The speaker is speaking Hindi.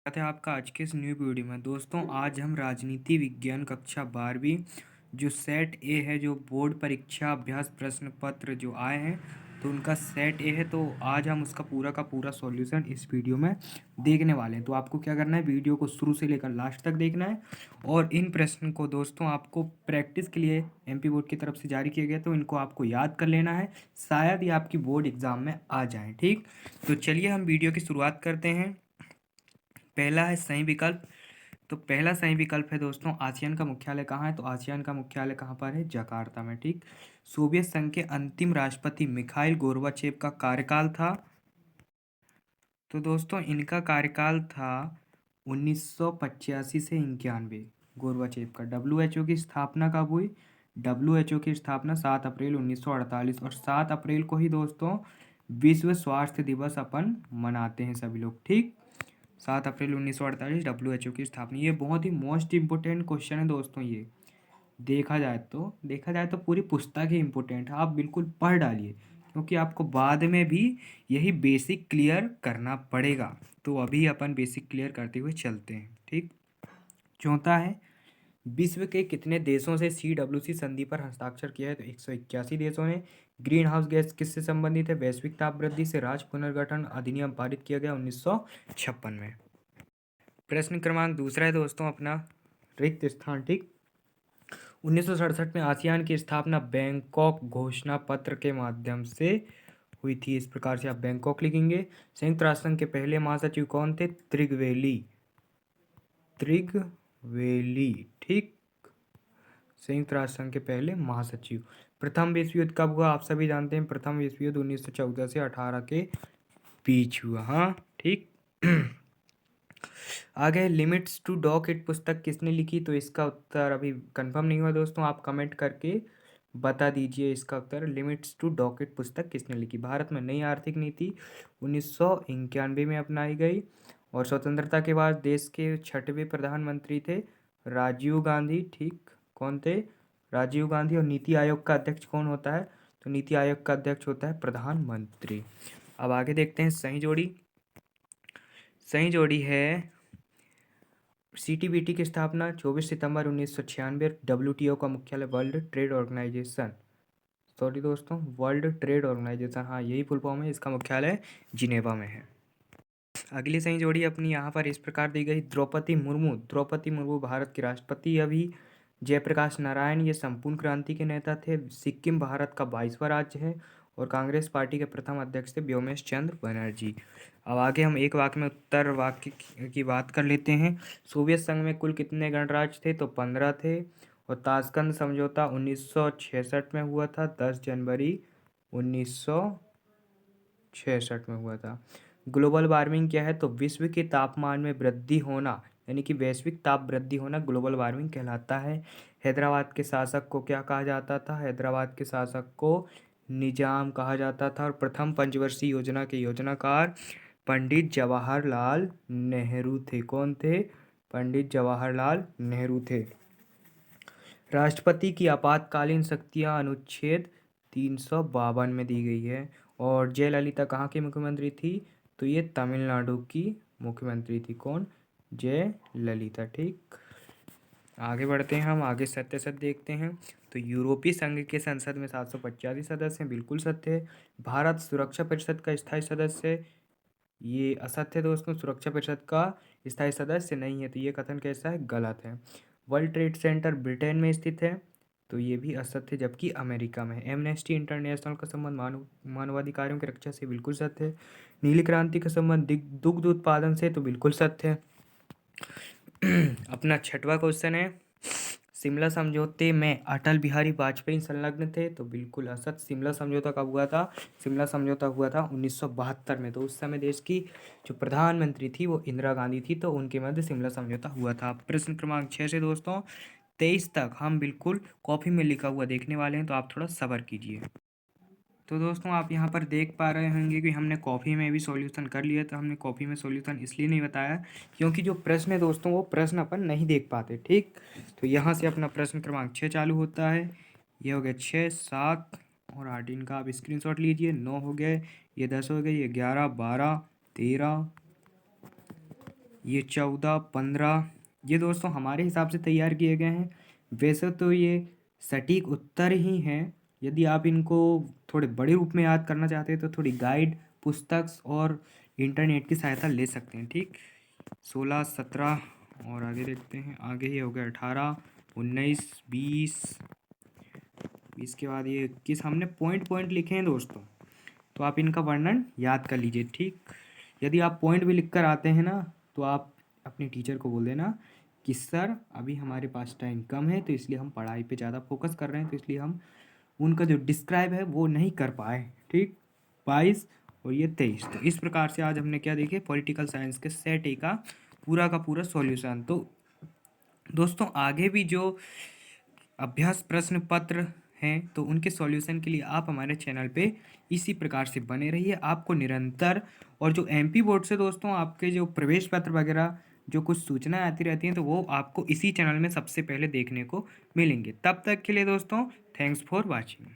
स्वागत है आपका आज के इस न्यू वीडियो में। दोस्तों आज हम राजनीति विज्ञान कक्षा 12वीं जो सेट ए है, जो बोर्ड परीक्षा अभ्यास प्रश्न पत्र जो आए हैं तो उनका सेट ए है। तो आज हम उसका पूरा का पूरा सॉल्यूशन इस वीडियो में देखने वाले हैं। तो आपको क्या करना है, वीडियो को शुरू से लेकर लास्ट तक देखना है। और इन प्रश्न को दोस्तों आपको प्रैक्टिस के लिए एमपी बोर्ड की तरफ से जारी किया गया, तो इनको आपको याद कर लेना है, शायद ये आपकी बोर्ड एग्जाम में आ जाए। ठीक, तो चलिए हम वीडियो की शुरुआत करते हैं। पहला है सही विकल्प। तो पहला सही विकल्प है दोस्तों, आसियान का मुख्यालय कहाँ है? तो आसियान का मुख्यालय कहाँ पर है? जकार्ता में। ठीक, सोवियत संघ के अंतिम राष्ट्रपति मिखाइल गोर्बाचेव का कार्यकाल था। तो दोस्तों इनका कार्यकाल था 1985 से 91। गोर्बाचेव का। डब्ल्यूएचओ की स्थापना कब हुई? डब्ल्यूएचओ की स्थापना 7 अप्रैल 1948, और 7 अप्रैल को ही दोस्तों विश्व स्वास्थ्य दिवस अपन मनाते हैं सभी लोग। ठीक, 7 अप्रैल 1948 डब्ल्यूएचओ की स्थापना। ये बहुत ही मोस्ट इम्पोर्टेंट क्वेश्चन है दोस्तों। ये देखा जाए तो पूरी पुस्तक ही इम्पोर्टेंट है, आप बिल्कुल पढ़ डालिए, क्योंकि आपको बाद में भी यही बेसिक क्लियर करना पड़ेगा। तो अभी अपन बेसिक क्लियर करते हुए चलते हैं। ठीक, चौथा है, विश्व के कितने देशों से CWC संधि पर हस्ताक्षर किया है? तो 181 देशों ने। ग्रीन हाउस गैस किससे संबंधित है? वैश्विक ताप वृद्धि से। राज्य पुनर्गठन अधिनियम पारित किया गया 1956 में। प्रश्न क्रमांक दूसरा है दोस्तों अपना, रिक्त स्थान। ठीक, 1967 में आसियान की स्थापना बैंकॉक घोषणा पत्र के माध्यम से हुई थी। इस प्रकार से आप बैंकॉक लिखेंगे। संयुक्त राष्ट्र संघ के पहले महासचिव कौन थे? त्रिगवेली। ठीक, संयुक्त राष्ट्र संघ के पहले महासचिव। प्रथम विश्व युद्ध कब हुआ? आप सभी जानते हैं, प्रथम विश्व युद्ध 1914 से 18 के बीच हुआ। हाँ, ठीक। आगे लिमिट्स टू डॉग इट पुस्तक किसने लिखी? तो इसका उत्तर अभी कंफर्म नहीं हुआ दोस्तों, आप कमेंट करके बता दीजिए इसका उत्तर। लिमिट्स टू डॉग इट पुस्तक किसने लिखी? भारत में नई आर्थिक नीति 1991 में अपनाई गई, और स्वतंत्रता के बाद देश के 6वें प्रधानमंत्री थे राजीव गांधी। ठीक, कौन थे? राजीव गांधी। और नीति आयोग का अध्यक्ष कौन होता है? तो नीति आयोग का अध्यक्ष होता है प्रधानमंत्री। अब आगे देखते हैं सही जोड़ी। सही जोड़ी है, CTBT की स्थापना 24 सितंबर 1996। WTO का मुख्यालय वर्ल्ड ट्रेड ऑर्गेनाइजेशन, सॉरी दोस्तों, वर्ल्ड ट्रेड ऑर्गेनाइजेशन, हाँ यही फुल फॉर्म है, इसका मुख्यालय जिनेवा में है। अगली सही जोड़ी अपनी यहाँ पर इस प्रकार दी गई, द्रौपदी मुर्मू। द्रौपदी मुर्मू भारत की राष्ट्रपति अभी। जयप्रकाश नारायण ये संपूर्ण क्रांति के नेता थे। सिक्किम भारत का 22वां राज्य है, और कांग्रेस पार्टी के प्रथम अध्यक्ष थे व्योमेश चंद्र बनर्जी। अब आगे हम एक वाक्य में उत्तर वाक्य की बात कर लेते हैं। सोवियत संघ में कुल कितने गणराज्य थे? तो 15 थे। और ताशकंद समझौता 1966 में हुआ था, 10 जनवरी 1966 में हुआ था। ग्लोबल वार्मिंग क्या है? तो विश्व के तापमान में वृद्धि होना, यानी कि वैश्विक ताप वृद्धि होना ग्लोबल वार्मिंग कहलाता है। हैदराबाद के शासक को क्या कहा जाता था? हैदराबाद के शासक को निजाम कहा जाता था। और प्रथम पंचवर्षीय योजना के योजनाकार पंडित जवाहरलाल नेहरू थे। कौन थे? पंडित जवाहरलाल नेहरू थे। राष्ट्रपति की आपातकालीन शक्तियां अनुच्छेद 352 में दी गई है। और जयललिता कहाँ की मुख्यमंत्री थी? तो ये तमिलनाडु की मुख्यमंत्री थी। कौन? जयललिता। ठीक, आगे बढ़ते हैं हम, आगे सत्य सत्य देखते हैं। तो यूरोपीय संघ के संसद में 785 सदस्य हैं, बिल्कुल सत्य है। भारत सुरक्षा परिषद का स्थायी सदस्य है, ये असत्य है दोस्तों, सुरक्षा परिषद का स्थायी सदस्य नहीं है। तो ये कथन कैसा है? गलत है। वर्ल्ड ट्रेड सेंटर ब्रिटेन में स्थित है, तो ये भी असत्य, जबकि अमेरिका में है। एमनेस्टी इंटरनेशनल का संबंध मानवाधिकारों की रक्षा से, बिल्कुल सत्य है। नीली क्रांति का संबंध दुग्ध उत्पादन से, तो बिल्कुल सत्य है। अपना छठवां क्वेश्चन है, शिमला समझौते में अटल बिहारी वाजपेयी संलग्न थे, तो बिल्कुल असत्य। शिमला समझौता कब हुआ था? शिमला समझौता हुआ था 1972 में। तो उस समय देश की जो प्रधानमंत्री थी वो इंदिरा गांधी थी, तो उनके मध्य शिमला समझौता हुआ था। प्रश्न क्रमांक 6 से दोस्तों 23 तक हम बिल्कुल कॉपी में लिखा हुआ देखने वाले हैं, तो आप थोड़ा सब्र कीजिए। तो दोस्तों आप यहाँ पर देख पा रहे होंगे कि हमने कॉपी में भी सॉल्यूशन कर लिया। तो हमने कॉपी में सॉल्यूशन इसलिए नहीं बताया क्योंकि जो प्रश्न है दोस्तों वो प्रश्न अपन नहीं देख पाते। ठीक, तो यहाँ से अपना प्रश्न क्रमांक 6 चालू होता है। ये हो गया 6, 7 और 8, इनका आप स्क्रीनशॉट लीजिए। 9 हो गए, ये 10 हो गए, ये 11, 12, 13, ये 14, 15 ये दोस्तों हमारे हिसाब से तैयार किए गए हैं। वैसे तो ये सटीक उत्तर ही हैं। यदि आप इनको थोड़े बड़े रूप में याद करना चाहते हैं तो थोड़ी गाइड, पुस्तक और इंटरनेट की सहायता ले सकते हैं। ठीक, 16, 17 और आगे देखते हैं। आगे ही हो गया 18, 19, 20, 20 के बाद ये 21। हमने पॉइंट पॉइंट लिखे हैं दोस्तों, तो आप इनका वर्णन याद कर लीजिए। ठीक, यदि आप पॉइंट भी लिख कर आते हैं ना, तो आप अपने टीचर को बोल देना कि सर अभी हमारे पास टाइम कम है, तो इसलिए हम पढ़ाई पे ज़्यादा फोकस कर रहे हैं, तो इसलिए हम उनका जो डिस्क्राइब है वो नहीं कर पाए। ठीक, 22 और ये 23। तो इस प्रकार से आज हमने क्या देखे, पॉलिटिकल साइंस के सेट ए का पूरा सॉल्यूशन। तो दोस्तों आगे भी जो अभ्यास प्रश्न पत्र हैं तो उनके सॉल्यूशन के लिए आप हमारे चैनल पे इसी प्रकार से बने रहिए। आपको निरंतर, और जो एमपी बोर्ड से दोस्तों आपके जो प्रवेश पत्र वगैरह जो कुछ सूचनाएं आती रहती हैं तो वो आपको इसी चैनल में सबसे पहले देखने को मिलेंगे। तब तक के लिए दोस्तों, थैंक्स फॉर वॉचिंग।